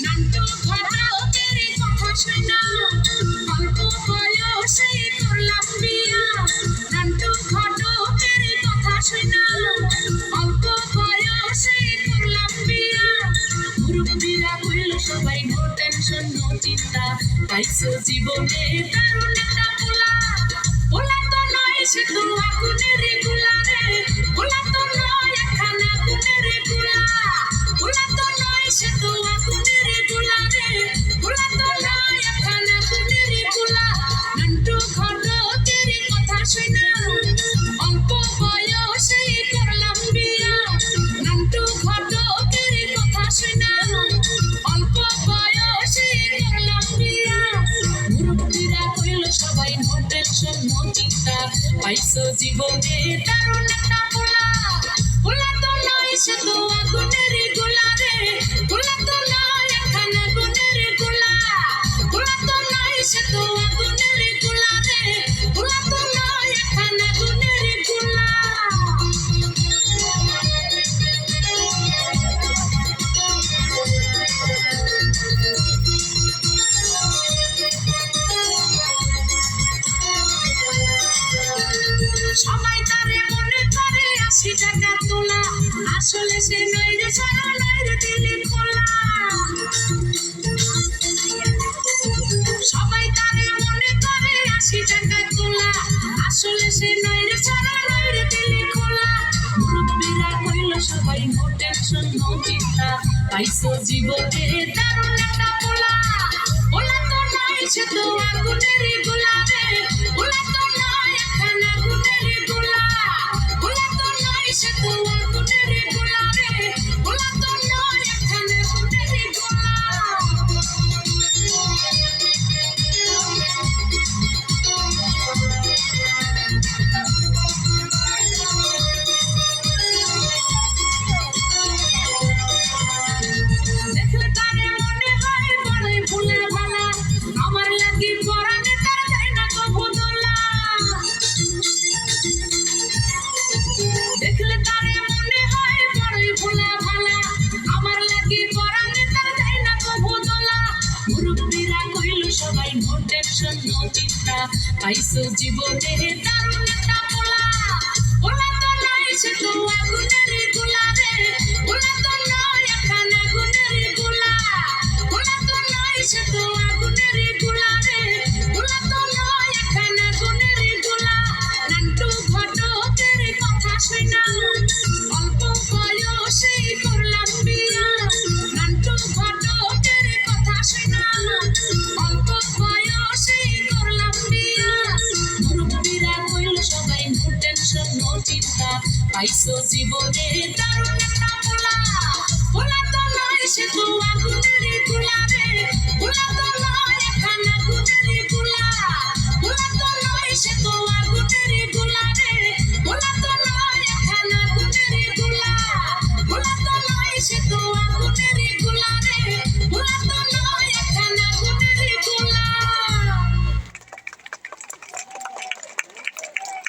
নান্টু ঘটকের কথা শোনা অল্প বয়সে করলাম বিয়া। নান্টু ঘটকের কথা শোনা অল্প বয়সে করলাম বিয়া। মুরব্বিরা কইল সবাই নো টেনশন নো চিন্তা, পাইছো জীবনে দারুণ একটা পোলা। পোলা তো নয় সে তো আগুনের গোলা রে, পোলা তো নয় একখান আগুনের গোলা। পোলা তো নয় সে তো আগুনের গোলা রে, পোলা তো নয় একখান আগুনের গোলা। নান্টু ঘটকের কথা শোনা অল্প বয়সে করলাম বিয়া। নান্টু ঘটকের কথা শোনা অল্প বয়সে করলাম বিয়া। মুরব্বিরা কইল সবাই নো টেনশন নো চিন্তা, পাইছো জীবনে দারুণ একটা পোলা। পোলা তো নয় সে তো আগুনের গোলা রে, পোলা তো নয় একখান আগুনের গোলা। পোলা তো নয় সে তো আগুনের গোলা রে, পোলা তো নয় একখান আগুনের গোলা। সবাই তারে মনে করে ৮০ টাকা তোলা, আসলে সে নয় রে ছাড়া নয় রে দিলে খোলা। সবাই তারে মনে করে ৮০ টাকা তোলা, আসলে সে নয় রে ছাড়া নয় রে দিলে খোলা। মুরব্বিরা কইল সবাই নো টেনশন নো চিন্তা, পাইছো জীবনে দারুণ একটা পোলা। পোলা তো নয় সে তো আগুনের গোলা রে, পোলা তো নয় একখান আগুনের গোলা। পোলা তো নয় সে তো আগুনের গোলা রে, পোলা তো নয় একখান আগুনের গোলা। দেখলে তারে মনে হয় বড়ই ভোলা ভালা, আমার লাগি পরানে তার যায় না কবু দোলা। দেখলে তারে মনে হয় বড়ই ভোলা ভালা, আমার লাগি পরানে তার যায় না কবু দোলা। মুরব্বিরা কইল সবাই নো টেনশন নো চিন্তা, পাইছো জীবনে দারুণ একটা পোলা। পোলা তো নয় সে তো আগুনের গোলা রে, পোলা তো নয় একখান আগুনের গোলা। পোলা তো নয় সে তো আগুনের গোলা রে, পোলা তো নয় একখান আগুনের গোলা। নান্টু ঘটকের কথা শোনা অল্প বয়সে করলাম বিয়া। নান্টু ঘটকের কথা শোনা অল্প বয়সে করলাম বিয়া। মুরব্বিরা কইল সবাই নো টেনশন নো চিন্তা, পাইছো জীবনে দারুণ একটা পোলা। পোলা তো নয় সে তো আগুনের গোলা রে, পোলা তো নয় একখান